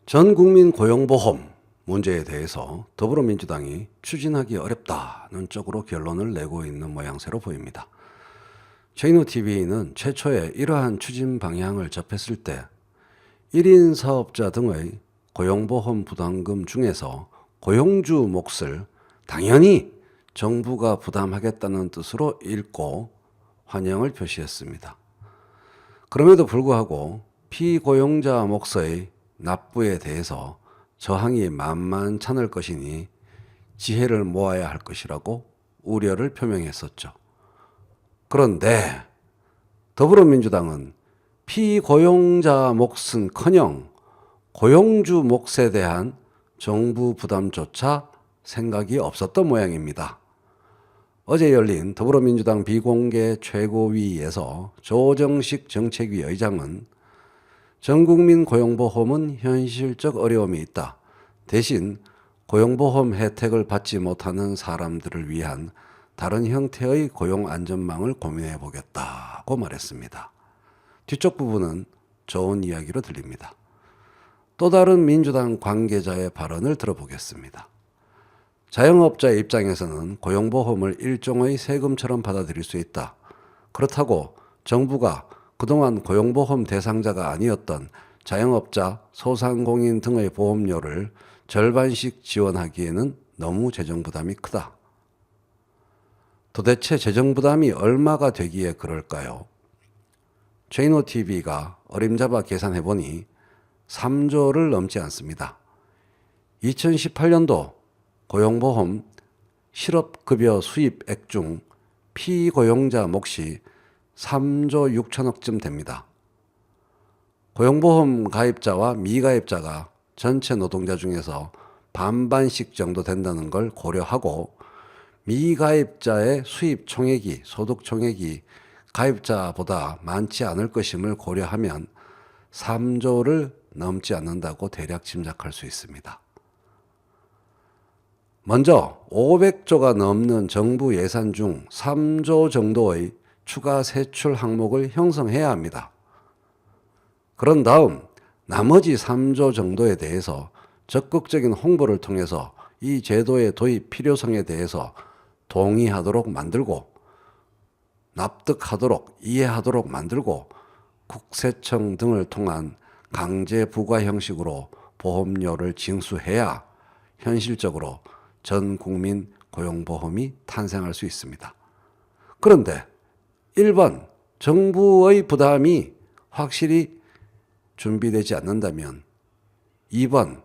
전 국민 고용보험 문제에 대해서 더불어민주당이 추진하기 어렵다는 쪽으로 결론을 내고 있는 모양새로 보입니다. 제이노TV는 최초에 이러한 추진 방향을 접했을 때 1인 사업자 등의 고용보험 부담금 중에서 고용주 몫을 당연히 정부가 부담하겠다는 뜻으로 읽고 환영을 표시했습니다. 그럼에도 불구하고 피고용자 몫의 납부에 대해서 저항이 만만찮을 것이니 지혜를 모아야 할 것이라고 우려를 표명했었죠. 그런데 더불어민주당은 피고용자 몫은커녕 고용주 몫에 대한 정부 부담조차 생각이 없었던 모양입니다. 어제 열린 더불어민주당 비공개 최고위에서 조정식 정책위 의장은 전국민 고용보험은 현실적 어려움이 있다. 대신 고용보험 혜택을 받지 못하는 사람들을 위한 다른 형태의 고용안전망을 고민해 보겠다고 말했습니다. 뒤쪽 부분은 좋은 이야기로 들립니다. 또 다른 민주당 관계자의 발언을 들어보겠습니다. 자영업자의 입장에서는 고용보험을 일종의 세금처럼 받아들일 수 있다. 그렇다고 정부가 그동안 고용보험 대상자가 아니었던 자영업자, 소상공인 등의 보험료를 절반씩 지원하기에는 너무 재정부담이 크다. 도대체 재정부담이 얼마가 되기에 그럴까요? 제이노TV가 어림잡아 계산해보니 3조를 넘지 않습니다. 2018년도 고용보험 실업급여 수입액 중 피고용자 몫이 3조 6천억쯤 됩니다. 고용보험 가입자와 미가입자가 전체 노동자 중에서 반반씩 정도 된다는 걸 고려하고 미가입자의 수입 총액이, 소득 총액이 가입자보다 많지 않을 것임을 고려하면 3조를 넘지 않는다고 대략 짐작할 수 있습니다. 먼저 500조가 넘는 정부 예산 중 3조 정도의 추가 세출 항목을 형성해야 합니다. 그런 다음 나머지 3조 정도에 대해서 적극적인 홍보를 통해서 이 제도의 도입 필요성에 대해서 동의하도록 만들고 납득하도록 이해하도록 만들고 국세청 등을 통한 강제 부과 형식으로 보험료를 징수해야 현실적으로 전 국민 고용보험이 탄생할 수 있습니다. 그런데 1번 정부의 부담이 확실히 준비되지 않는다면 2번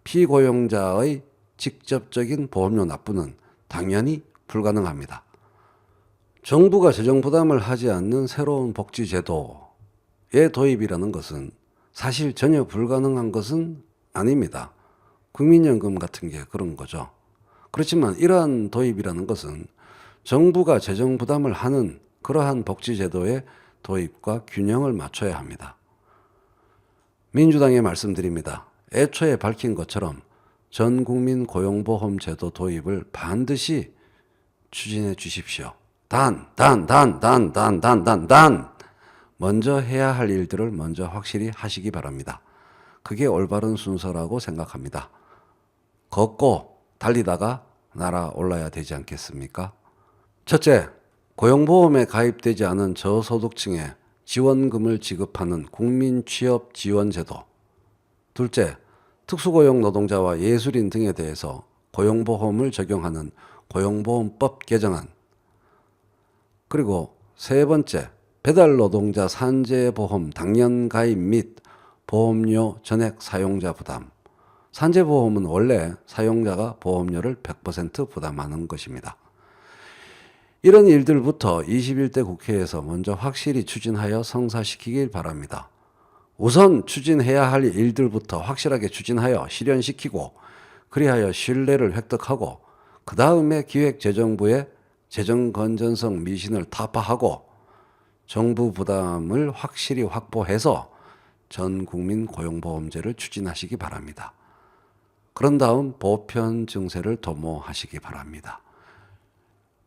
피고용자의 직접적인 보험료 납부는 당연히 불가능합니다. 정부가 재정 부담을 하지 않는 새로운 복지제도의 도입이라는 것은 사실 전혀 불가능한 것은 아닙니다. 국민연금 같은 게 그런 거죠. 그렇지만 이러한 도입이라는 것은 정부가 재정 부담을 하는 그러한 복지제도의 도입과 균형을 맞춰야 합니다. 민주당에 말씀드립니다. 애초에 밝힌 것처럼 전 국민 고용보험 제도 도입을 반드시 추진해 주십시오. 단 먼저 해야 할 일들을 먼저 확실히 하시기 바랍니다. 그게 올바른 순서라고 생각합니다. 걷고 달리다가 날아올라야 되지 않겠습니까? 첫째, 고용보험에 가입되지 않은 저소득층에 지원금을 지급하는 국민취업지원제도. 둘째, 특수고용 노동자와 예술인 등에 대해서 고용보험을 적용하는 고용보험법 개정안. 그리고 세 번째, 배달노동자 산재보험 당년 가입 및 보험료 전액 사용자 부담. 산재보험은 원래 사용자가 보험료를 100% 부담하는 것입니다. 이런 일들부터 21대 국회에서 먼저 확실히 추진하여 성사시키길 바랍니다. 우선 추진해야 할 일들부터 확실하게 추진하여 실현시키고 그리하여 신뢰를 획득하고 그 다음에 기획재정부의 재정 건전성 미신을 타파하고 정부 부담을 확실히 확보해서 전 국민 고용보험제를 추진하시기 바랍니다. 그런 다음 보편 증세를 도모하시기 바랍니다.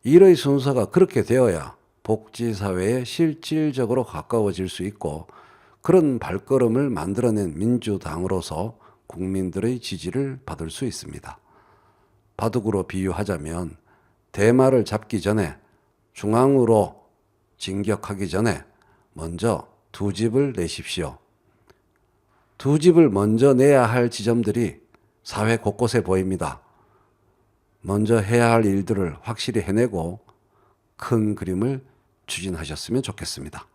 일의 순서가 그렇게 되어야 복지사회에 실질적으로 가까워질 수 있고 그런 발걸음을 만들어낸 민주당으로서 국민들의 지지를 받을 수 있습니다. 바둑으로 비유하자면 대마를 잡기 전에 중앙으로 진격하기 전에 먼저 두 집을 내십시오. 두 집을 먼저 내야 할 지점들이 사회 곳곳에 보입니다. 먼저 해야 할 일들을 확실히 해내고 큰 그림을 추진하셨으면 좋겠습니다.